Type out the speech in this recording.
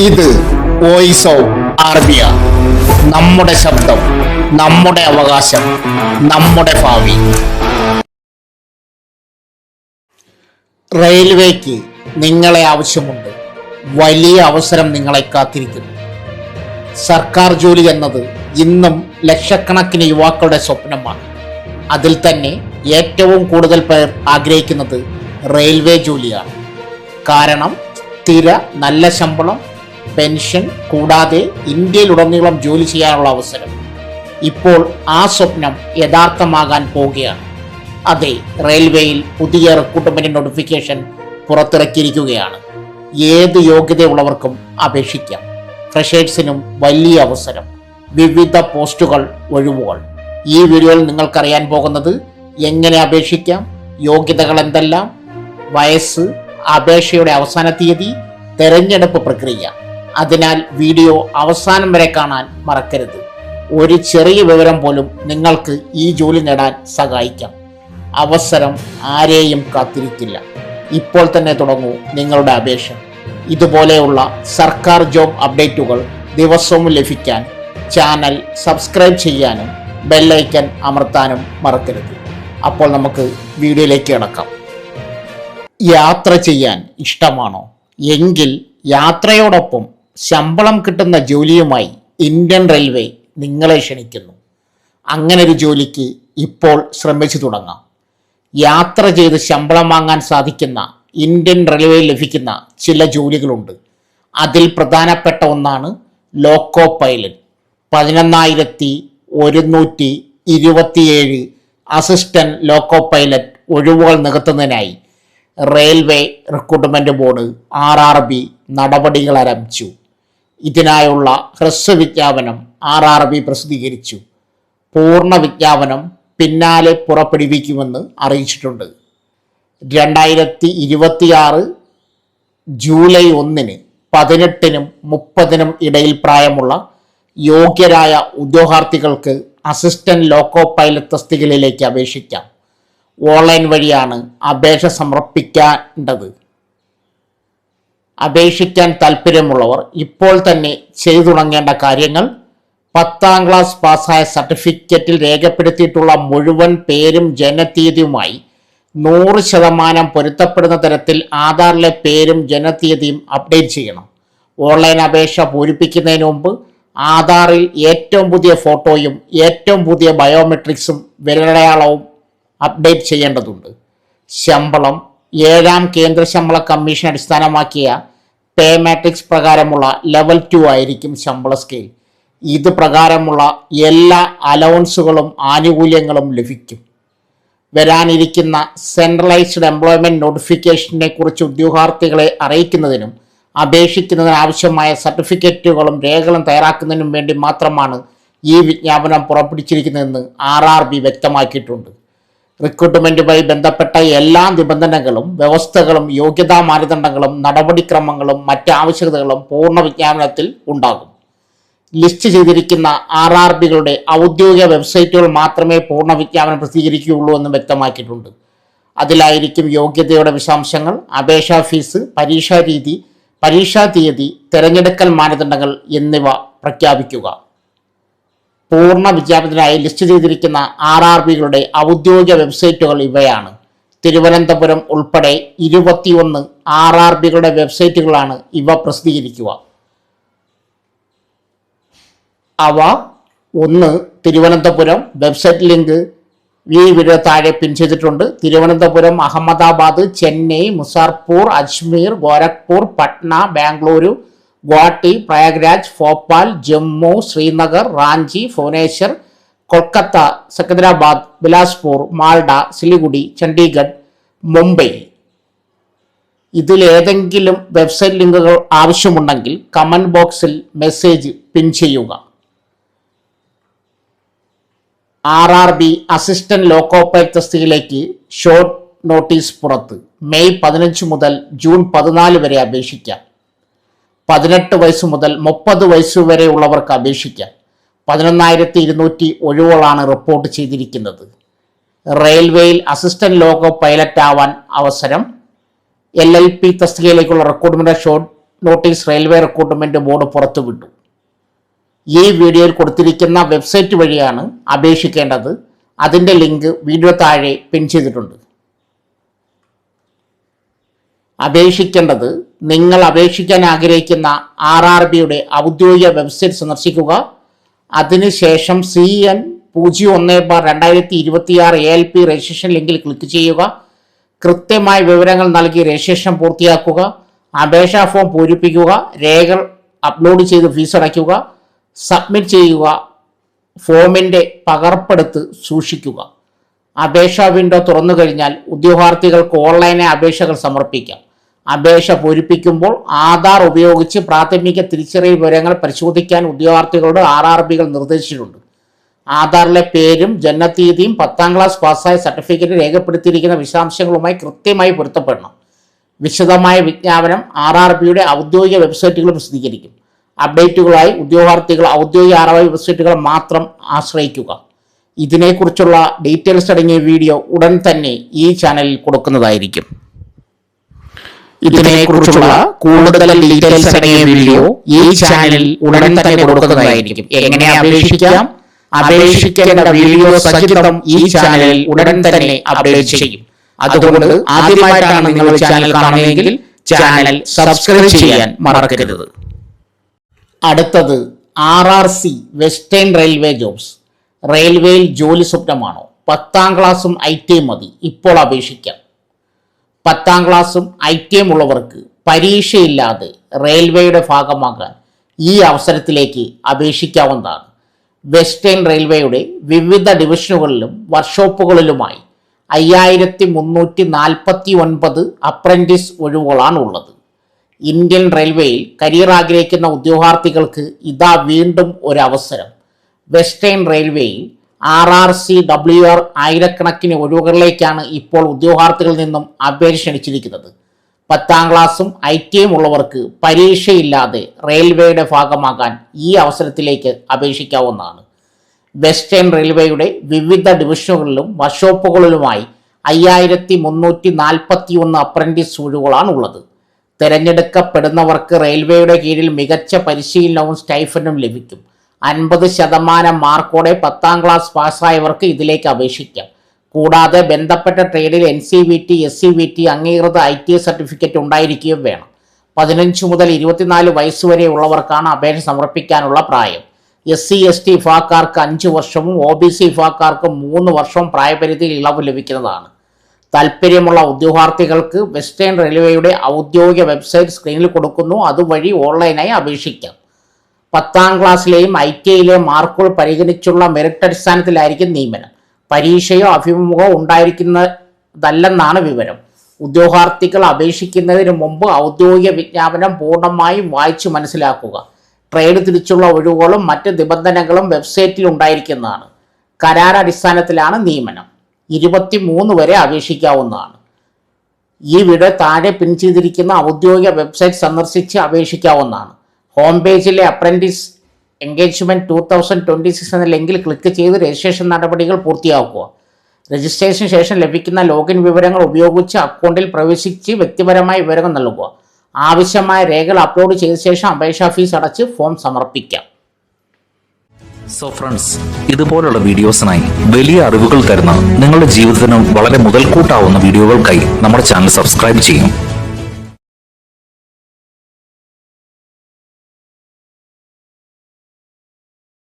ഇത് voice of Arabiya. നമ്മുടെ ശബ്ദം, നമ്മുടെ അവകാശം, നമ്മുടെ ഭാവി. റെയിൽവേക്ക് നിങ്ങളെ ആവശ്യമുണ്ട്. വലിയ അവസരം നിങ്ങളെ കാത്തിരിക്കുന്നു. സർക്കാർ ജോലി എന്നത് ഇന്നും ലക്ഷക്കണക്കിന് യുവാക്കളുടെ സ്വപ്നമാണ്. അതിൽ തന്നെ ഏറ്റവും കൂടുതൽ പേർ ആഗ്രഹിക്കുന്നത് റെയിൽവേ ജോലിയാണ്. കാരണം സ്ഥിര നല്ല ശമ്പളം, പെൻഷൻ കൂടാതെ ഇന്ത്യയിലുടനീളം ജോലി ചെയ്യാനുള്ള അവസരം. ഇപ്പോൾ ആ സ്വപ്നം യഥാർത്ഥമാകാൻ പോവുകയാണ്. അതെ, റെയിൽവേയിൽ പുതിയ റിക്രൂട്ട്മെന്റ് നോട്ടിഫിക്കേഷൻ പുറത്തിറക്കിയിരിക്കുകയാണ്. ഏത് യോഗ്യതയുള്ളവർക്കും അപേക്ഷിക്കാം. ഫ്രഷേഴ്സിനും വലിയ അവസരം, വിവിധ പോസ്റ്റുകൾ, ഒഴിവുകൾ. ഈ വീഡിയോയിൽ നിങ്ങൾക്കറിയാൻ പോകുന്നത് എങ്ങനെ അപേക്ഷിക്കാം, യോഗ്യതകൾ എന്തെല്ലാം, വയസ്സ്, അപേക്ഷയുടെ അവസാന തീയതി, തെരഞ്ഞെടുപ്പ് പ്രക്രിയ. അതിനാൽ വീഡിയോ അവസാനം വരെ കാണാൻ മറക്കരുത്. ഒരു ചെറിയ വിവരം പോലും നിങ്ങൾക്ക് ഈ ജോലി നേടാൻ സഹായിക്കാം. അവസരം ആരെയും കാത്തിരിക്കില്ല. ഇപ്പോൾ തന്നെ തുടങ്ങൂ നിങ്ങളുടെ അപേക്ഷ. ഇതുപോലെയുള്ള സർക്കാർ ജോബ് അപ്ഡേറ്റുകൾ ദിവസവും ലഭിക്കാൻ ചാനൽ സബ്സ്ക്രൈബ് ചെയ്യാനും ബെല്ലൈക്കൻ അമർത്താനും മറക്കരുത്. അപ്പോൾ നമുക്ക് വീഡിയോയിലേക്ക് കിടക്കാം. യാത്ര ചെയ്യാൻ ഇഷ്ടമാണോ? എങ്കിൽ യാത്രയോടൊപ്പം ശമ്പളം കിട്ടുന്ന ജോലിയുമായി ഇന്ത്യൻ റെയിൽവേ നിങ്ങളെ ക്ഷണിക്കുന്നു. അങ്ങനെ ഒരു ജോലിക്ക് ഇപ്പോൾ ശ്രമിച്ചു തുടങ്ങാം. യാത്ര ചെയ്ത് ശമ്പളം വാങ്ങാൻ സാധിക്കുന്ന ഇന്ത്യൻ റെയിൽവേയിൽ ലഭിക്കുന്ന ചില ജോലികളുണ്ട്. അതിൽ പ്രധാനപ്പെട്ട ഒന്നാണ് loco pilot. 11,127 assistant loco pilot ഒഴിവുകൾ നികത്തുന്നതിനായി റെയിൽവേ റിക്രൂട്ട്മെന്റ് ബോർഡ് RRB നടപടികൾ ആരംഭിച്ചു. ഇതിനായുള്ള ഹ്രസ്വ വിജ്ഞാപനം RRB പ്രസിദ്ധീകരിച്ചു. പൂർണ്ണ വിജ്ഞാപനം പിന്നാലെ പുറപ്പെടുവിക്കുമെന്ന് അറിയിച്ചിട്ടുണ്ട്. 2026 ജൂലൈ 1-ന് 18-നും 30-നും ഇടയിൽ പ്രായമുള്ള യോഗ്യരായ ഉദ്യോഗാർത്ഥികൾക്ക് അസിസ്റ്റന്റ് ലോക്കോ പൈലറ്റ് തസ്തികയിലേക്ക് അപേക്ഷിക്കാം. ഓൺലൈൻ വഴിയാണ് അപേക്ഷ സമർപ്പിക്കേണ്ടത്. അപേക്ഷിക്കാൻ താൽപ്പര്യമുള്ളവർ ഇപ്പോൾ തന്നെ ചെയ്തു തുടങ്ങേണ്ട കാര്യങ്ങൾ: 10ാം ക്ലാസ് പാസ്സായ സർട്ടിഫിക്കറ്റിൽ രേഖപ്പെടുത്തിയിട്ടുള്ള മുഴുവൻ പേരും ജനനത്തീയതിയുമായി 100% പൊരുത്തപ്പെടുന്ന തരത്തിൽ ആധാറിലെ പേരും ജനനത്തീയതിയും അപ്ഡേറ്റ് ചെയ്യണം. ഓൺലൈൻ അപേക്ഷ പൂരിപ്പിക്കുന്നതിന് മുമ്പ് ആധാറിൽ ഏറ്റവും പുതിയ ഫോട്ടോയും ഏറ്റവും പുതിയ ബയോമെട്രിക്സും വിരലടയാളവും അപ്ഡേറ്റ് ചെയ്യേണ്ടതുണ്ട്. ശമ്പളം 7ാം കേന്ദ്ര ശമ്പള കമ്മീഷൻ അടിസ്ഥാനമാക്കിയ പേ മാട്രിക്സ് പ്രകാരമുള്ള ലെവൽ 2 ആയിരിക്കും ശമ്പള സ്കെയിൽ. ഇത് പ്രകാരമുള്ള എല്ലാ അലവൻസുകളും ആനുകൂല്യങ്ങളും ലഭിക്കും. വരാനിരിക്കുന്ന സെൻട്രലൈസ്ഡ് എംപ്ലോയ്മെന്റ് നോട്ടിഫിക്കേഷനെ കുറിച്ച് ഉദ്യോഗാർത്ഥികളെ അറിയിക്കുന്നതിനും അപേക്ഷിക്കുന്നതിനാവശ്യമായ സർട്ടിഫിക്കറ്റുകളും രേഖകളും തയ്യാറാക്കുന്നതിനും വേണ്ടി മാത്രമാണ് ഈ വിജ്ഞാപനം പുറപ്പെടുവിച്ചിരിക്കുന്നതെന്ന് RRB വ്യക്തമാക്കിയിട്ടുണ്ട്. റിക്രൂട്ട്മെന്റുമായി ബന്ധപ്പെട്ട എല്ലാ നിബന്ധനകളും, വ്യവസ്ഥകളും, യോഗ്യതാ മാനദണ്ഡങ്ങളും, നടപടിക്രമങ്ങളും മറ്റ് ആവശ്യകതകളും പൂർണ്ണ വിജ്ഞാപനത്തിൽ ഉണ്ടാകും. ലിസ്റ്റ് ചെയ്തിരിക്കുന്ന RRBകളുടെ ഔദ്യോഗിക വെബ്സൈറ്റുകൾ മാത്രമേ പൂർണ്ണ വിജ്ഞാപനം പ്രസിദ്ധീകരിക്കുകയുള്ളൂ എന്നും വ്യക്തമാക്കിയിട്ടുണ്ട്. അതിലായിരിക്കും യോഗ്യതയുടെ വിശദാംശങ്ങൾ, അപേക്ഷാ ഫീസ്, പരീക്ഷാ രീതി, പരീക്ഷാ തീയതി, തിരഞ്ഞെടുക്കൽ മാനദണ്ഡങ്ങൾ എന്നിവ പ്രഖ്യാപിക്കുക. പൂർണ്ണ വിജ്ഞാപനത്തിനായി ലിസ്റ്റ് ചെയ്തിരിക്കുന്ന RRBകളുടെ ഔദ്യോഗിക വെബ്സൈറ്റുകൾ ഇവയാണ്. തിരുവനന്തപുരം ഉൾപ്പെടെ 21 RRBകളുടെ വെബ്സൈറ്റുകളാണ് ഇവ പ്രസിദ്ധീകരിക്കുക. അവ: 1. തിരുവനന്തപുരം വെബ്സൈറ്റ് ലിങ്ക് ഈ വീഡിയോ താഴെ പിൻ ചെയ്തിട്ടുണ്ട്. തിരുവനന്തപുരം, അഹമ്മദാബാദ്, ചെന്നൈ, മുസാർപൂർ, അജ്മീർ, ഗോരഖ്പൂർ, പട്ന, ബാംഗ്ലൂരു, ഗുവാഹട്ടി, പ്രയാഗ്രാജ്, ഭോപ്പാൽ, ജമ്മു, ശ്രീനഗർ, റാഞ്ചി, ഭുവനേശ്വർ, കൊൽക്കത്ത, സെക്കന്ദരാബാദ്, ബിലാസ്പൂർ, മാൽഡ, സിലിഗുഡി, ചണ്ഡീഗഡ്, മുംബൈ. ഇതിലേതെങ്കിലും വെബ്സൈറ്റ് ലിങ്കുകൾ ആവശ്യമുണ്ടെങ്കിൽ കമന്റ് ബോക്സിൽ മെസ്സേജ് പിൻ ചെയ്യുക. RRB അസിസ്റ്റന്റ് ലോക്കോ പൈലറ്റ് തസ്തികയിലേക്ക് ഷോർട്ട് നോട്ടീസ് പുറത്ത്. മെയ് 15 മുതൽ ജൂൺ 14 വരെ അപേക്ഷിക്കാം. 18 വയസ്സ് മുതൽ 30 വയസ്സ് വരെ ഉള്ളവർക്ക് അപേക്ഷിക്കാം. 11,200 ഒഴിവുകളാണ് റിപ്പോർട്ട് ചെയ്തിരിക്കുന്നത്. റെയിൽവേയിൽ അസിസ്റ്റന്റ് ലോക്കോ പൈലറ്റ് ആവാൻ അവസരം. LLP തസ്തികയിലേക്കുള്ള recruitment short notice railway recruitment board പുറത്തുവിട്ടു. ഈ വീഡിയോയിൽ കൊടുത്തിരിക്കുന്ന വെബ്സൈറ്റ് വഴിയാണ് അപേക്ഷിക്കേണ്ടത്. അതിൻ്റെ ലിങ്ക് വീഡിയോ താഴെ പിൻ ചെയ്തിട്ടുണ്ട്. അപേക്ഷിക്കേണ്ടത് നിങ്ങൾ അപേക്ഷിക്കാൻ ആഗ്രഹിക്കുന്ന RRBയുടെ ഔദ്യോഗിക വെബ്സൈറ്റ് സന്ദർശിക്കുക. അതിനുശേഷം CN 01/2026 ALP രജിസ്ട്രേഷൻ ലിങ്കിൽ ക്ലിക്ക് ചെയ്യുക. കൃത്യമായ വിവരങ്ങൾ നൽകി രജിസ്ട്രേഷൻ പൂർത്തിയാക്കുക. അപേക്ഷാ ഫോം പൂരിപ്പിക്കുക. രേഖകൾ അപ്ലോഡ് ചെയ്ത് ഫീസ് അടയ്ക്കുക. സബ്മിറ്റ് ചെയ്യുക. ഫോമിൻ്റെ പകർപ്പെടുത്ത് സൂക്ഷിക്കുക. അപേക്ഷാ വിൻഡോ തുറന്നു കഴിഞ്ഞാൽ ഉദ്യോഗാർത്ഥികൾക്ക് ഓൺലൈനായി അപേക്ഷകൾ സമർപ്പിക്കാം. അപേക്ഷ പൂരിപ്പിക്കുമ്പോൾ ആധാർ ഉപയോഗിച്ച് പ്രാഥമിക തിരിച്ചറിയൽ വിവരങ്ങൾ പരിശോധിക്കാൻ ഉദ്യോഗാർത്ഥികളോട് RRBകൾ നിർദ്ദേശിച്ചിട്ടുണ്ട്. ആധാറിലെ പേരും ജനനത്തീയതിയും 10ാം ക്ലാസ് പാസ്സായ സർട്ടിഫിക്കറ്റ് രേഖപ്പെടുത്തിയിരിക്കുന്ന വിശദാംശങ്ങളുമായി കൃത്യമായി പൊരുത്തപ്പെടണം. വിശദമായ വിജ്ഞാപനം RRBയുടെ ഔദ്യോഗിക വെബ്സൈറ്റുകൾ പ്രസിദ്ധീകരിക്കും. അപ്ഡേറ്റുകളായി ഉദ്യോഗാർത്ഥികൾ ഔദ്യോഗിക RRB വെബ്സൈറ്റുകൾ മാത്രം ആശ്രയിക്കുക. ഇതിനെക്കുറിച്ചുള്ള ഡീറ്റെയിൽസ് അടങ്ങിയ വീഡിയോ ഉടൻ തന്നെ ഈ ചാനലിൽ കൊടുക്കുന്നതായിരിക്കും. ഇതിനെക്കുറിച്ചുള്ള കൂടുതൽ ഡീറ്റെയിൽസ് അടങ്ങിയ വീഡിയോ ഈ ചാനലിൽ ഉടൻ തന്നെ കൊടുക്കുന്നതായിരിക്കും. എങ്ങനെ അപേക്ഷിക്കാം, അപേക്ഷിക്കേണ്ട വീഡിയോ സഹിതം ഈ ചാനലിൽ ഉടൻ തന്നെ അപ്ഡേറ്റ് ചെയ്യും. അതുകൊണ്ട് ആദ്യമായിട്ടാണ് നിങ്ങൾ ചാനൽ കാണുന്നതെങ്കിൽ ചാനൽ സബ്സ്ക്രൈബ് ചെയ്യാൻ മറക്കരുത്. അടുത്തത് RRC വെസ്റ്റേൺ റെയിൽവേ ജോബ്സ്. റെയിൽവേയിൽ ജോലി സ്വപ്നമാണോ? 10ാം ക്ലാസ്സും ITI മതി. ഇപ്പോൾ അപേക്ഷിക്കാം. 10ാം ക്ലാസ്സും ITI ഉള്ളവർക്ക് പരീക്ഷയില്ലാതെ റെയിൽവേയുടെ ഭാഗമാകാൻ ഈ അവസരത്തിലേക്ക് അപേക്ഷിക്കാവുന്നതാണ്. വെസ്റ്റേൺ റെയിൽവേയുടെ വിവിധ ഡിവിഷനുകളിലും വർക്ക്ഷോപ്പുകളിലുമായി 5349 അപ്രന്റീസ് ഒഴിവുകളാണ് ഉള്ളത്. ഇന്ത്യൻ റെയിൽവേയിൽ കരിയർ ആഗ്രഹിക്കുന്ന ഉദ്യോഗാർത്ഥികൾക്ക് ഇതാ വീണ്ടും ഒരു അവസരം. വെസ്റ്റേൺ റെയിൽവേയിൽ RRC WR ആയിരക്കണക്കിന് ഒഴിവുകളിലേക്കാണ് ഇപ്പോൾ ഉദ്യോഗാർത്ഥികളിൽ നിന്നും അപേക്ഷ ക്ഷണിച്ചിരിക്കുന്നത്. 10ാം ക്ലാസ്സും ITI ഉള്ളവർക്ക് പരീക്ഷയില്ലാതെ റെയിൽവേയുടെ ഭാഗമാകാൻ ഈ അവസരത്തിലേക്ക് അപേക്ഷിക്കാവുന്നതാണ്. വെസ്റ്റേൺ റെയിൽവേയുടെ വിവിധ ഡിവിഷനുകളിലും വർക്ക്ഷോപ്പുകളിലുമായി 5341 അപ്രന്റീസ് ഒഴിവുകളാണ് ഉള്ളത്. തിരഞ്ഞെടുക്കപ്പെടുന്നവർക്ക് റെയിൽവേയുടെ കീഴിൽ മികച്ച പരിശീലനവും സ്റ്റൈഫൻഡും ലഭിക്കും. 50% മാർക്കോടെ 10ാം ക്ലാസ് പാസ്സായവർക്ക് ഇതിലേക്ക് അപേക്ഷിക്കാം. കൂടാതെ ബന്ധപ്പെട്ട ട്രേഡിൽ NCVT SCVT അംഗീകൃത ITI സർട്ടിഫിക്കറ്റ് ഉണ്ടായിരിക്കുകയും വേണം. 15 മുതൽ 24 വയസ്സ് വരെ ഉള്ളവർക്കാണ് അപേക്ഷ സമർപ്പിക്കാനുള്ള പ്രായം. SC ST വിഭാഗക്കാർക്ക് 5 വർഷവും OBC വിഭാഗക്കാർക്ക് 3 വർഷവും പ്രായപരിധിയിൽ ഇളവ് ലഭിക്കുന്നതാണ്. താൽപ്പര്യമുള്ള ഉദ്യോഗാർത്ഥികൾക്ക് വെസ്റ്റേൺ റെയിൽവേയുടെ ഔദ്യോഗിക വെബ്സൈറ്റ് സ്ക്രീനിൽ കൊടുക്കുന്നു. അതുവഴി ഓൺലൈനായി അപേക്ഷിക്കാം. 10ാം ക്ലാസ്സിലെയും ITIയിലെയും മാർക്കുകൾ പരിഗണിച്ചുള്ള മെറിറ്റ് അടിസ്ഥാനത്തിലായിരിക്കും നിയമനം. പരീക്ഷയോ അഭിമുഖമോ ഉണ്ടായിരിക്കുന്നതല്ലെന്നാണ് വിവരം. ഉദ്യോഗാർത്ഥികൾ അപേക്ഷിക്കുന്നതിന് മുമ്പ് ഔദ്യോഗിക വിജ്ഞാപനം പൂർണ്ണമായും വായിച്ചു മനസ്സിലാക്കുക. ട്രേഡ് തിരിച്ചുള്ള ഒഴിവുകളും മറ്റ് നിബന്ധനകളും വെബ്സൈറ്റിൽ ഉണ്ടായിരിക്കുന്നതാണ്. കരാർ അടിസ്ഥാനത്തിലാണ് നിയമനം. 23 വരെ അപേക്ഷിക്കാവുന്നതാണ്. ഈ വീഡിയോ താഴെ പിൻ ചെയ്തിരിക്കുന്ന ഔദ്യോഗിക വെബ്സൈറ്റ് സന്ദർശിച്ച് അപേക്ഷിക്കാവുന്നതാണ്. ഹോം പേജിലെ അപ്രന്റീസ് എൻഗേജ്മെന്റ് 2026 എന്ന ലിങ്കിൽ ക്ലിക്ക് ചെയ്ത് രജിസ്ട്രേഷൻ നടപടികൾ പൂർത്തിയാക്കുക. രജിസ്ട്രേഷന് ശേഷം ലഭിക്കുന്ന ലോഗിൻ വിവരങ്ങൾ ഉപയോഗിച്ച് അക്കൗണ്ടിൽ പ്രവേശിച്ച് വ്യക്തിപരമായ വിവരങ്ങൾ നൽകുക. ആവശ്യമായ രേഖകൾ അപ്ലോഡ് ചെയ്ത ശേഷം അപേക്ഷാ ഫീസ് അടച്ച് ഫോം സമർപ്പിക്കാം. സോ ഫ്രണ്ട്സ്, ഇതുപോലുള്ള വീഡിയോസിനായി വലിയ അറിവുകൾ തരുന്ന നിങ്ങളുടെ ജീവിതത്തിനും വളരെ മുതൽക്കൂട്ടാവുന്ന വീഡിയോകൾക്കായി നമ്മുടെ ചാനൽ സബ്സ്ക്രൈബ് ചെയ്യും.